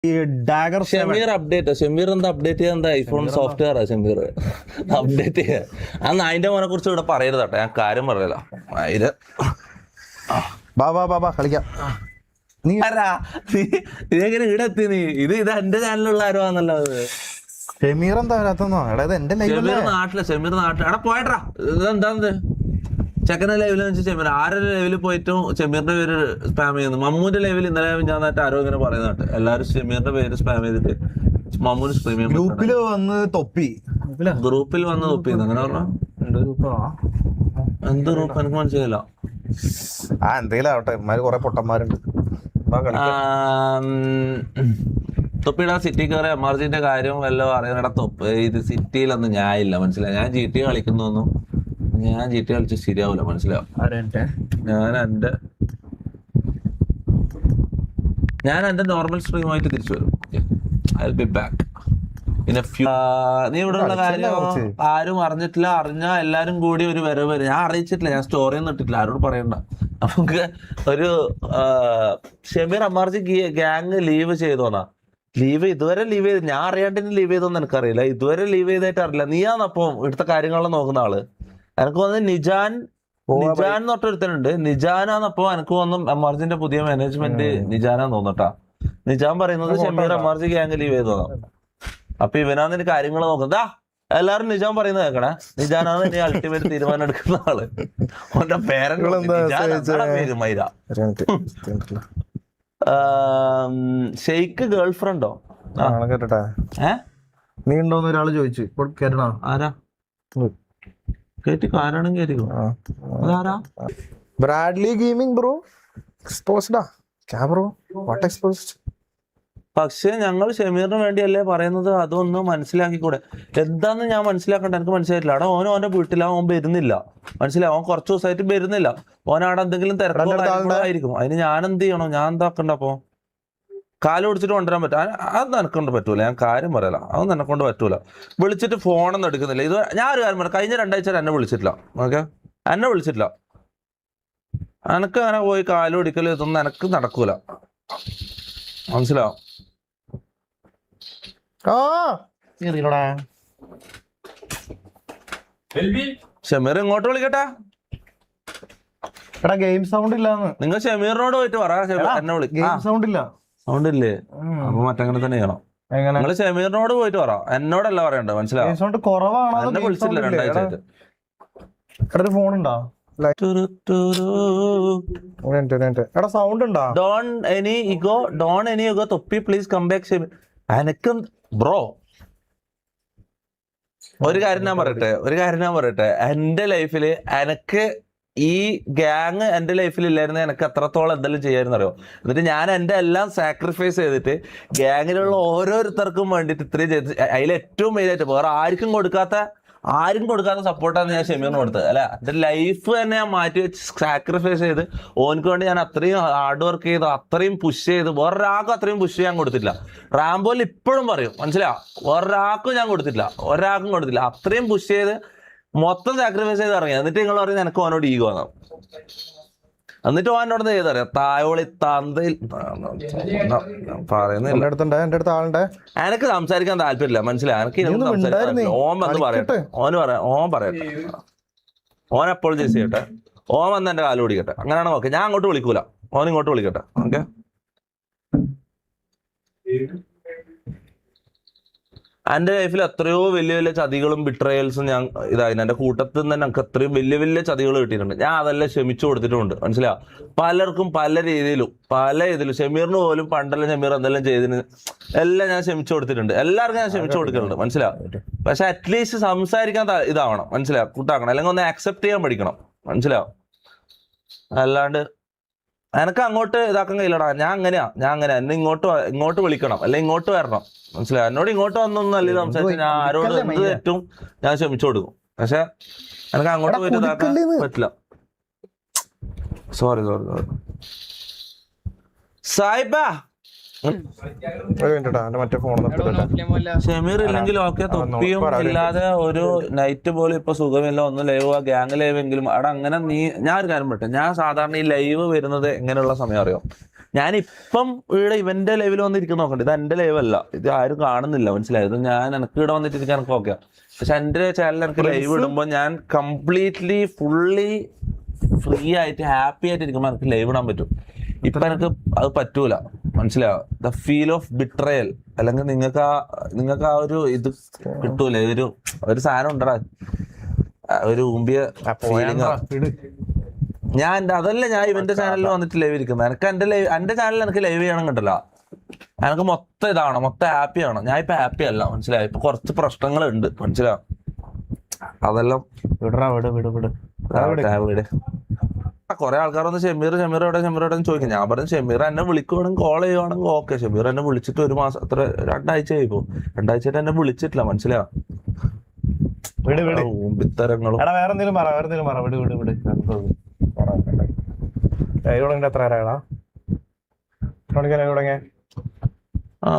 ഈ dagger Shameer update Shameer എന്താ update ചെയ്യാൻ? എന്താ ഐഫോൺ സോഫ്റ്റ്വെയർ ഷമീർ അപ്ഡേറ്റ് ചെയ്യാൻ? അന്ന് അതിന്റെ മോനെ കുറിച്ച് ഇവിടെ പറയരുത് കേട്ടോ, ഞാൻ കാര്യം പറയല. ഇത് ബാബാ കളിക്കാം. നീ ഇതെങ്ങനെ ഇവിടെ എത്തി? നീ ഇത് എന്റെ ചാനലിലുള്ള ആരുവാന്നല്ലോ. ഷമീർ എന്താ വരാത്തന്നോ? എടാ ഇത് എന്റെ നാട്ടിലെ ഷമീർ നാട്ടിൽ എടാ പോയട്ടാ. ഇതെന്താന്നത് ചെക്കൻ്റെ ലൈവിൽ വെച്ച് ഷമീർ ആരുടെ ലൈവിൽ പോയിട്ടും ഷമീറിന്റെ പേര് സ്പാം ചെയ്യുന്നു. മമ്മൂന്റെ ലൈവിൽ ഇന്നലെ ഞാൻ നാട്ട് ആരോ ഇങ്ങനെ പറയുന്നുണ്ട്, എല്ലാവരും ഷമീറിന്റെ പേര് സ്പാം ചെയ്തിട്ട് മമ്മൂന് സ്ട്രീം ചെയ്യാൻ. ഗ്രൂപ്പിൽ വന്ന് തൊപ്പി അങ്ങനെ പറഞ്ഞോ? എന്ത് ഗ്രൂപ്പ് എനിക്ക് മനസ്സിലായില്ല. എന്തെങ്കിലും ആവട്ടെ, ഇമാര് കൊറേ പൊട്ടന്മാരുണ്ട്. തൊപ്പിയുടെ സിറ്റി കയറി എമർജിന്റെ കാര്യം വല്ലതും അറിയണ തൊപ്പ്. ഇത് സിറ്റിയിലൊന്നും ഞാനില്ല, മനസ്സിലായി. ഞാൻ ജി ടി കളിക്കുന്നൊന്നും ഞാൻ ജി ടി കളിച്ച് ശരിയാവില്ല, മനസ്സിലാവും. ഞാൻ എന്റെ നോർമൽ സ്ട്രീമായിട്ട് തിരിച്ചു വരും. I'll be back in a few. നീ ഇവിടെ ഉള്ള കാര്യം ആരും അറിഞ്ഞിട്ടില്ല. അറിഞ്ഞാ എല്ലാരും കൂടി ഒരു വരവ്. ഞാൻ അറിയിച്ചിട്ടില്ല, ഞാൻ സ്റ്റോറി ഒന്നും ഇട്ടിട്ടില്ല, ആരോട് പറയണ്ട. നമുക്ക് ഒരു ഷമീർ അമ്മാർജി ഗ്യാങ് ലീവ് ചെയ്തോന്നാ. ഇതുവരെ ലീവ് ചെയ്ത് ഞാൻ അറിയാണ്ട് ലീവ് ചെയ്തോന്ന് എനിക്കറിയില്ല. ഇതുവരെ ലീവ് ചെയ്തായിട്ട് അറിയില്ല. നീയാന്നപ്പം ഇവിടുത്തെ കാര്യങ്ങളെല്ലാം നോക്കുന്ന ആള്. എനിക്ക് തോന്നുന്നു നിജാൻ എന്ന് തൊട്ടൊരുത്തനുണ്ട്. നിജാനാന്നപ്പോ എനിക്ക് തോന്നുന്നു അമ്മാർജിന്റെ പുതിയ മാനേജ്മെന്റ് നിജാനാന്ന് തോന്നട്ടാ. നിജാൻ പറയുന്നത് ഷമീർ അമ്മാർജി ഗ്യാങ് ലീവ് ചെയ്തോന്നാ. അപ്പൊ ഇവനാന്ന് എനിക്ക് കാര്യങ്ങൾ നോക്കുന്നതാ. എല്ലാരും നിജാൻ പറയുന്നത് കേൾക്കണേ. നിജാനാണ് ഇനി അൾട്ടിമേറ്റ് തീരുമാനം എടുക്കുന്ന ആള്. ഓന്റെ പേര് മൈര. Shake girl ഫ്രണ്ടോ? നീ ഉണ്ടോന്ന് ഒരാള് ചോദിച്ചു. കേട്ടണോ? ആരാ കേട്ടിക്കോ? ആരാണെങ്കിൽ കേട്ടിക്കോ. അതാരാ? Bradley gaming bro. എക്സ്പോസ്ഡാ ബ്രോ, വാട്ട് എക്സ്പോസ്ഡ്? പക്ഷെ ഞങ്ങൾ ഷമീറിന് വേണ്ടിയല്ലേ പറയുന്നത്. അതൊന്നും മനസ്സിലാക്കിക്കൂടെ? എന്താന്ന് ഞാൻ മനസ്സിലാക്കണ്ട. എനിക്ക് മനസ്സിലായിട്ടില്ല. അവിടെ ഓന്റെ വീട്ടിൽ അവൻ വരുന്നില്ല, മനസ്സിലാവും. അവൻ കുറച്ച് ദിവസമായിട്ട് വരുന്നില്ല. ഓനവിടെ എന്തെങ്കിലും തിരക്കായിരിക്കും. അതിന് ഞാൻ എന്ത് ചെയ്യണോ? ഞാൻ എന്താക്കണ്ട? അപ്പൊ കാല് പിടിച്ചിട്ട് കൊണ്ടുവരാൻ പറ്റും? അത് എനക്കൊണ്ട് പറ്റൂല. ഞാൻ കാര്യം പറയല, അതൊന്നും എന്നെക്കൊണ്ട് പറ്റൂല. വിളിച്ചിട്ട് ഫോണൊന്നും എടുക്കുന്നില്ല. ഇത് ഞാൻ ഒരു കാര്യം പറയാം, കഴിഞ്ഞ 2 ആഴ്ച എന്നെ വിളിച്ചിട്ടില്ല. ഓക്കെ, എന്നെ വിളിച്ചിട്ടില്ല. എനക്ക് അങ്ങനെ പോയി കാല് പിടിക്കല് ഇതൊന്നും എനക്ക് നടക്കൂല, മനസ്സിലാവും. ഷമീർ ഇങ്ങോട്ട് വിളിക്കട്ടെ. എടാ ഗെയിം സൗണ്ട് ഇല്ലാന്ന്. നിങ്ങൾ ഷമീറിനോട് പോയിട്ട് പറ. എന്നെ വിളിക്കും. സൗണ്ട് ഇല്ല. സൗണ്ട് ഇല്ലേ? അപ്പൊ മറ്റങ്ങനെ തന്നെ ചെയ്യണം. നിങ്ങൾ ഷമീറിനോട് പോയിട്ട് പറ, എന്നോടല്ല പറയണ്ടത്, മനസ്സിലാവും. സൗണ്ട് കുറവാണ്. എന്നെ വിളിച്ചില്ല 2 ആഴ്ചയായിട്ട്. ഫോൺ ഉണ്ടോ? എടാ സൗണ്ട് ഉണ്ടോ? ഡോൺ എനി ഇഗോ തൊപ്പി പ്ലീസ് കം ബാക്ക് ഷമീർ. എനക്ക് ബ്രോ ഒരു കാര്യം ഞാൻ പറയട്ടെ. എന്റെ ലൈഫില് എനക്ക് ഈ ഗ്യാങ് എന്റെ ലൈഫിൽ ഇല്ലായിരുന്നു, എനിക്ക് എത്രത്തോളം എന്തെങ്കിലും ചെയ്യായിരുന്നു അറിയോ. എന്നിട്ട് ഞാൻ എന്റെ എല്ലാം സാക്രിഫൈസ് ചെയ്തിട്ട് ഗ്യാങ്ങിലുള്ള ഓരോരുത്തർക്കും വേണ്ടിയിട്ട് ഇത്രയും ചെയ്ത് അതിൽ ഏറ്റവും മെയിനായിട്ട് വേറെ ആർക്കും കൊടുക്കാത്ത സപ്പോർട്ടാണ് ഞാൻ ഷമീറിന് കൊടുത്തത്. അല്ല, എന്റെ ലൈഫ് തന്നെ ഞാൻ മാറ്റി വെച്ച് സാക്രിഫൈസ് ചെയ്ത് ഓനക്ക് വേണ്ടി ഞാൻ അത്രയും ഹാർഡ് വർക്ക് ചെയ്ത് അത്രയും പുഷ് ചെയ്ത് വേറൊരാൾക്കും അത്രയും പുഷ് ചെയ്യാൻ കൊടുത്തിട്ടില്ല. റാംബോയിൽ ഇപ്പോഴും പറയും, മനസ്സിലാ, വേറൊരാൾക്കും ഞാൻ കൊടുത്തിട്ടില്ല, ഒരാൾക്കും കൊടുത്തില്ല. അത്രയും പുഷ് ചെയ്ത് മൊത്തം സാക്രിഫൈസ് ചെയ്ത് ഇറങ്ങി. എന്നിട്ട് നിങ്ങൾ പറയുന്നത് എനിക്ക് ഓനോട് ഈഗോ വന്നു. എന്നിട്ട് ഓനോട് ചെയ്തറിയാം തായോളി തന്തയിൽ പറയുന്നത്. എനിക്ക് സംസാരിക്കാൻ താല്പര്യമില്ല, മനസ്സിലായി. എനിക്ക് ഓൻ വന്ന് പറയട്ടെ, ഓൻ പറയട്ടെ, ഓൻ എപ്പോഴും ചേച്ചി ചെയ്യട്ടെ, ഓൻ വന്ന് എന്റെ കാല് പിടിക്കട്ടെ. അങ്ങനെയാണോ? ഓക്കെ, ഞാൻ അങ്ങോട്ട് വിളിക്കൂല, ഓൻ ഇങ്ങോട്ട് വിളിക്കട്ടെ. ഓക്കെ, എന്റെ ലൈഫിൽ എത്രയോ വലിയ വലിയ ചതികളും ബിട്രയൽസും ഞാൻ ഇതായിരുന്നു. എന്റെ കൂട്ടത്തിൽ നിന്ന് തന്നെ എനിക്ക് അത്രയും വലിയ വലിയ ചതികൾ കിട്ടിയിട്ടുണ്ട്. ഞാൻ അതെല്ലാം ക്ഷമിച്ചു കൊടുത്തിട്ടുണ്ട്, മനസ്സിലാ. പലർക്കും പല രീതിയിലും ഷമീറിന് പോലും പണ്ടെല്ലാം ഷമീർ എന്തെല്ലാം ചെയ്തതിന് എല്ലാം ഞാൻ ക്ഷമിച്ചു കൊടുത്തിട്ടുണ്ട്. എല്ലാവർക്കും ഞാൻ ക്ഷമിച്ചു കൊടുക്കുന്നുണ്ട്, മനസ്സിലാ. പക്ഷെ അറ്റ്ലീസ്റ്റ് സംസാരിക്കാൻ ഇതാവണം, മനസ്സിലാ, കൂട്ടാക്കണം. അല്ലെങ്കിൽ ഒന്ന് ആക്സെപ്റ്റ് ചെയ്യാൻ പഠിക്കണം, മനസ്സിലാ. അല്ലാണ്ട് എനക്ക് അങ്ങോട്ട് ഇതാക്കാൻ കഴിയില്ലടാ. ഞാൻ അങ്ങനെ എന്നെ ഇങ്ങോട്ട് വിളിക്കണം, അല്ലെങ്കിൽ ഇങ്ങോട്ട് വരണം, മനസ്സിലായി. എന്നോട് ഇങ്ങോട്ട് വന്നൊന്നും അല്ലെങ്കിൽ സംസാരിച്ച് ഞാൻ ആരോട് എന്ത് തെറ്റും ഞാൻ ക്ഷമിച്ചു കൊടുക്കും. പക്ഷെ എനിക്ക് അങ്ങോട്ട് പോയിട്ട് ഇതാക്കാൻ പറ്റില്ല. സോറി സായിബാ. ഷമീർ ഇല്ലെങ്കിൽ ഓക്കെ, തൊപ്പിയും ഇല്ലാതെ ഒരു നൈറ്റ് പോലും ഇപ്പൊ സുഖമില്ല. ഒന്ന് ലൈവ് ഗ്യാങ് ലൈവ് എങ്കിലും അവിടെ അങ്ങനെ. ഞാൻ ഒരു കാര്യം പറയട്ടെ, ഞാൻ സാധാരണ ഈ ലൈവ് വരുന്നത് എങ്ങനെയുള്ള സമയം അറിയോ? ഞാനിപ്പം ഇവിടെ ഇവന്റെ ലൈവിൽ വന്നിരിക്കുന്ന നോക്കണ്ട, ഇത് എന്റെ ലൈവ് അല്ല, ഇത് ആരും കാണുന്നില്ല, മനസ്സിലായത്. ഞാൻ എനിക്ക് ഇവിടെ വന്നിട്ടിരിക്കാൻ എനിക്ക് ഓക്കെ. പക്ഷെ എന്റെ ചാനലിൽ എനിക്ക് ലൈവ് ഇടുമ്പോൾ ഞാൻ കംപ്ലീറ്റ്ലി ഫുള്ളി ഫ്രീ ആയിട്ട് ഹാപ്പി ആയിട്ട് ഇരിക്കുമ്പോൾ എനിക്ക് ലൈവ് ഇടാൻ പറ്റും. ഇപ്പൊ എനിക്ക് അത് പറ്റൂല, മനസ്സിലാവും. ദ ഫീൽ ഓഫ് ബിട്രയൽ, അല്ലെങ്കിൽ നിങ്ങൾക്ക് ആ ഒരു ഇത് കിട്ടൂല, ഒരു സാധനം ഉണ്ടടാ, ഒരു ഊമ്പിയ ഫീലിംഗ്. അതല്ല ഞാൻ ഇവന്റെ ചാനലിൽ വന്നിട്ട് ലൈവ് ഇരിക്കുന്നത്. എനിക്ക് എന്റെ ചാനലിൽ എനിക്ക് ലൈവ് ചെയ്യണം കിട്ടില്ല. എനിക്ക് മൊത്തം ഇതാണ്, മൊത്തം ഹാപ്പി ആണ്. ഞാൻ ഇപ്പൊ ഹാപ്പി അല്ല, മനസ്സിലായി. ഇപ്പൊ കുറച്ച് പ്രശ്നങ്ങളുണ്ട്, മനസ്സിലാവും. അതെല്ലാം വീട് കുറെ ആൾക്കാരൊന്ന് ഷമീർ എവിടെ ചോദിക്കും. ഞാൻ പറഞ്ഞു ഷമീർ എന്നെ വിളിക്കുവാണെങ്കിൽ കോൾ ചെയ്യുവാണെങ്കിൽ ഓക്കെ. ഷമീർ എന്നെ വിളിച്ചിട്ട് 1 മാസം അത്ര 2 ആഴ്ച ആയിപ്പോ. 2 ആഴ്ചയായിട്ട് എന്നെ വിളിച്ചിട്ടില്ല, മനസ്സിലാവും. ഊമ്പിത്തരങ്ങളും എത്ര